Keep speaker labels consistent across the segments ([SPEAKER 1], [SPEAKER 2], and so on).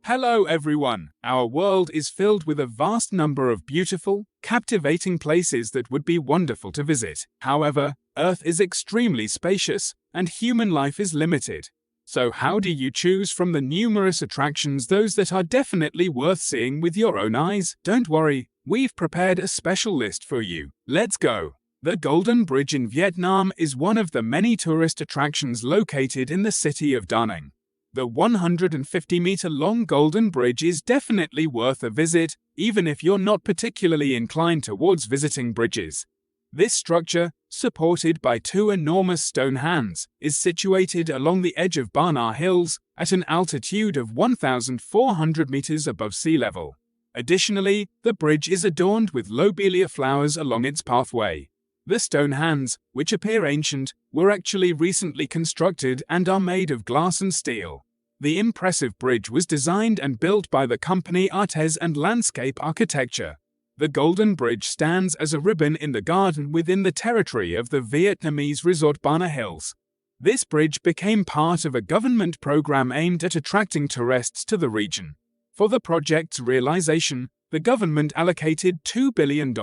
[SPEAKER 1] Hello everyone! Our world is filled with a vast number of beautiful, captivating places that would be wonderful to visit. However, Earth is extremely spacious, and human life is limited. So how do you choose from the numerous attractions those that are definitely worth seeing with your own eyes? Don't worry, we've prepared a special list for you. Let's go! The Golden Bridge in Vietnam is one of the many tourist attractions located in the city of Da Nang. The 150-meter-long Golden Bridge is definitely worth a visit, even if you're not particularly inclined towards visiting bridges. This structure, supported by two enormous stone hands, is situated along the edge of Barnard Hills at an altitude of 1,400 meters above sea level. Additionally, the bridge is adorned with lobelia flowers along its pathway. The stone hands, which appear ancient, were actually recently constructed and are made of glass and steel. The impressive bridge was designed and built by the company Artes and Landscape Architecture. The Golden Bridge stands as a ribbon in the garden within the territory of the Vietnamese resort Barnard Hills. This bridge became part of a government program aimed at attracting tourists to the region. For the project's realization, the government allocated $2 billion.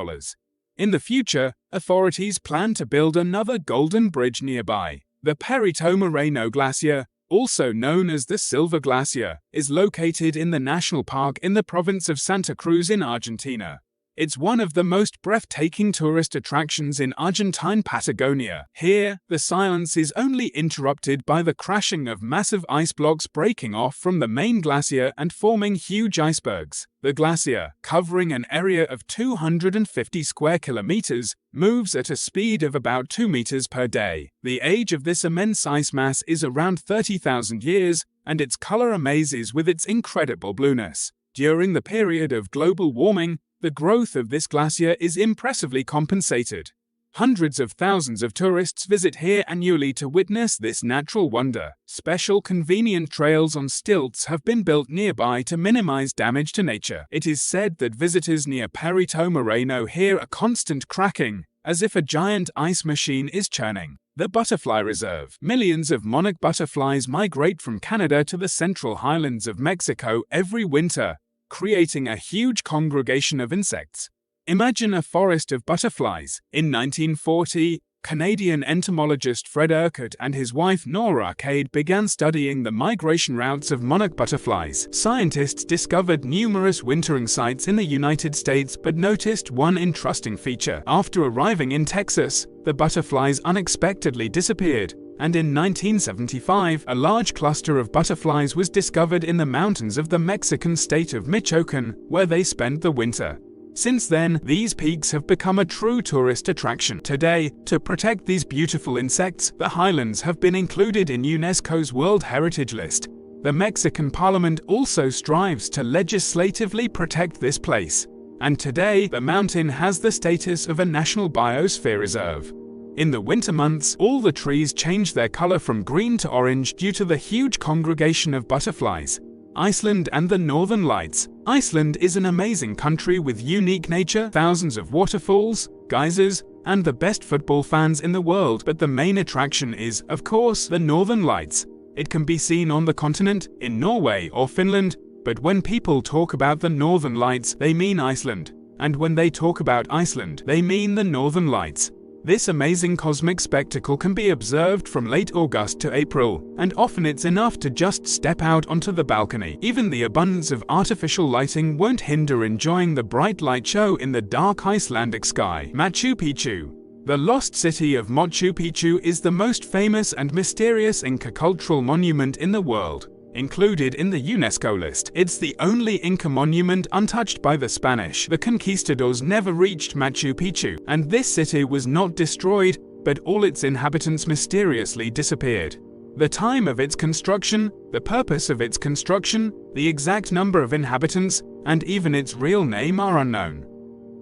[SPEAKER 1] In the future, authorities plan to build another golden bridge nearby. The Perito Moreno Glacier, also known as the Silver Glacier, is located in the national park in the province of Santa Cruz in Argentina. It's one of the most breathtaking tourist attractions in Argentine Patagonia. Here, the silence is only interrupted by the crashing of massive ice blocks breaking off from the main glacier and forming huge icebergs. The glacier, covering an area of 250 square kilometers, moves at a speed of about 2 meters per day. The age of this immense ice mass is around 30,000 years, and its color amazes with its incredible blueness. During the period of global warming, the growth of this glacier is impressively compensated. Hundreds of thousands of tourists visit here annually to witness this natural wonder. Special convenient trails on stilts have been built nearby to minimize damage to nature. It is said that visitors near Perito Moreno hear a constant cracking, as if a giant ice machine is churning. The Butterfly Reserve. Millions of monarch butterflies migrate from Canada to the central highlands of Mexico every winter, creating a huge congregation of insects. Imagine a forest of butterflies. In 1940, Canadian entomologist Fred Urquhart and his wife Nora Arcade began studying the migration routes of monarch butterflies. Scientists discovered numerous wintering sites in the United States but noticed one interesting feature. After arriving in Texas, the butterflies unexpectedly disappeared, and in 1975, a large cluster of butterflies was discovered in the mountains of the Mexican state of Michoacan, where they spent the winter. Since then, these peaks have become a true tourist attraction. Today, to protect these beautiful insects, the highlands have been included in UNESCO's World Heritage List. The Mexican Parliament also strives to legislatively protect this place, and today the mountain has the status of a National Biosphere Reserve. In the winter months, all the trees change their color from green to orange due to the huge congregation of butterflies. Iceland and the Northern Lights. Iceland is an amazing country with unique nature, thousands of waterfalls, geysers, and the best football fans in the world. But the main attraction is, of course, the Northern Lights. It can be seen on the continent, in Norway or Finland, but when people talk about the Northern Lights, they mean Iceland. And when they talk about Iceland, they mean the Northern Lights. This amazing cosmic spectacle can be observed from late August to April, and often it's enough to just step out onto the balcony. Even the abundance of artificial lighting won't hinder enjoying the bright light show in the dark Icelandic sky. Machu Picchu. The lost city of Machu Picchu is the most famous and mysterious Inca cultural monument in the world. Included in the UNESCO list, it's the only Inca monument untouched by the Spanish. The conquistadors never reached Machu Picchu, and this city was not destroyed, but all its inhabitants mysteriously disappeared. The time of its construction, the purpose of its construction, the exact number of inhabitants, and even its real name are unknown.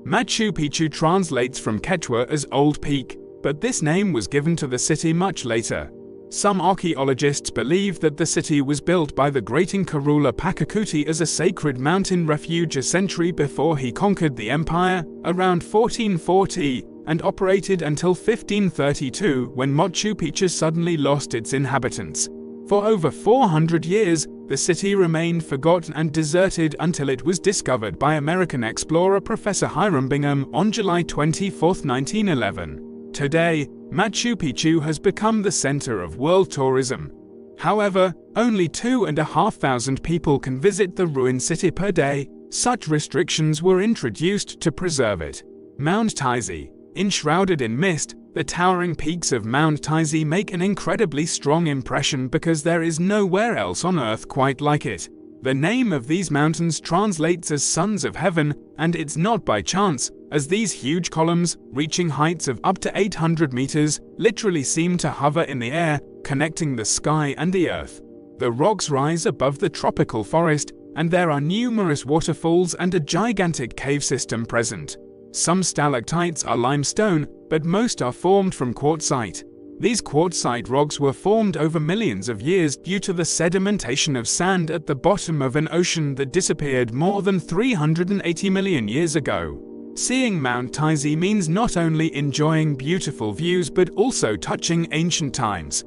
[SPEAKER 1] Machu Picchu translates from Quechua as Old Peak, but this name was given to the city much later. Some archaeologists believe that the city was built by the great Inca ruler Pachacuti as a sacred mountain refuge a century before he conquered the empire, around 1440, and operated until 1532 when Machu Picchu suddenly lost its inhabitants. For over 400 years, the city remained forgotten and deserted until it was discovered by American explorer Professor Hiram Bingham on July 24, 1911. Today, Machu Picchu has become the center of world tourism. However, only 2,500 people can visit the ruined city per day. Such restrictions were introduced to preserve it. Mount Taizé. Enshrouded in mist, the towering peaks of Mount Taizé make an incredibly strong impression because there is nowhere else on Earth quite like it. The name of these mountains translates as Sons of Heaven, and it's not by chance, as these huge columns, reaching heights of up to 800 meters, literally seem to hover in the air, connecting the sky and the earth. The rocks rise above the tropical forest, and there are numerous waterfalls and a gigantic cave system present. Some stalactites are limestone, but most are formed from quartzite. These quartzite rocks were formed over millions of years due to the sedimentation of sand at the bottom of an ocean that disappeared more than 380 million years ago. Seeing Mount Taizé means not only enjoying beautiful views but also touching ancient times.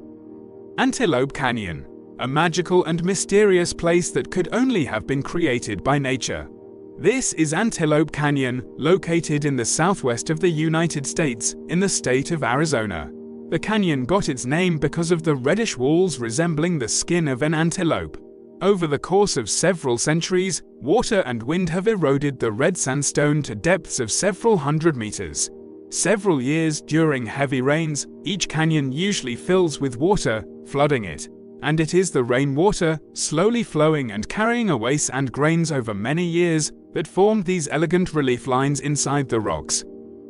[SPEAKER 1] Antelope Canyon. A magical and mysterious place that could only have been created by nature. This is Antelope Canyon, located in the southwest of the United States, in the state of Arizona. The canyon got its name because of the reddish walls resembling the skin of an antelope. Over the course of several centuries, water and wind have eroded the red sandstone to depths of several hundred meters. Several years during heavy rains, each canyon usually fills with water, flooding it. And it is the rainwater, slowly flowing and carrying away sand grains over many years, that formed these elegant relief lines inside the rocks.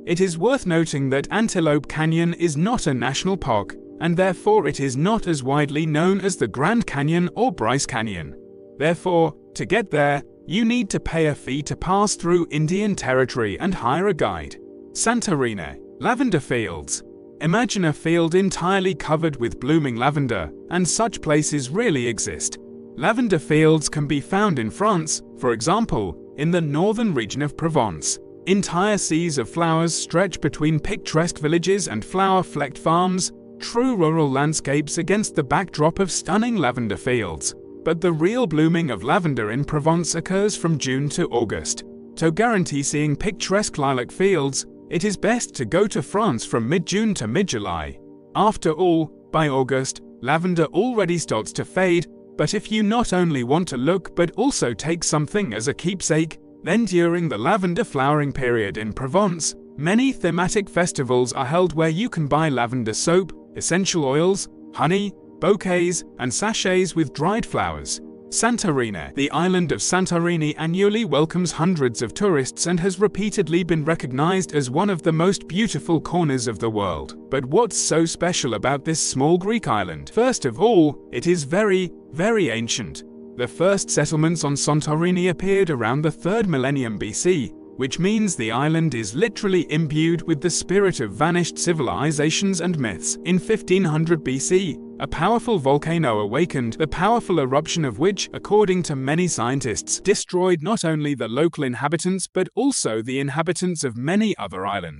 [SPEAKER 1] It is worth noting that Antelope Canyon is not a national park, and therefore it is not as widely known as the Grand Canyon or Bryce Canyon. Therefore, to get there, you need to pay a fee to pass through Indian territory and hire a guide. Santorini. Lavender fields. Imagine a field entirely covered with blooming lavender, and such places really exist. Lavender fields can be found in France, for example, in the northern region of Provence. Entire seas of flowers stretch between picturesque villages and flower-flecked farms, true rural landscapes against the backdrop of stunning lavender fields. But the real blooming of lavender in Provence occurs from June to August. To guarantee seeing picturesque lilac fields, it is best to go to France from mid-June to mid-July. After all, by August, lavender already starts to fade, but if you not only want to look but also take something as a keepsake, then during the lavender flowering period in Provence, many thematic festivals are held where you can buy lavender soap, essential oils, honey, bouquets, and sachets with dried flowers. Santorini. The island of Santorini annually welcomes hundreds of tourists and has repeatedly been recognized as one of the most beautiful corners of the world. But what's so special about this small Greek island? First of all, it is very, very ancient. The first settlements on Santorini appeared around the 3rd millennium BC, which means the island is literally imbued with the spirit of vanished civilizations and myths. In 1500 BC, a powerful volcano awakened, the powerful eruption of which, according to many scientists, destroyed not only the local inhabitants but also the inhabitants of many other islands.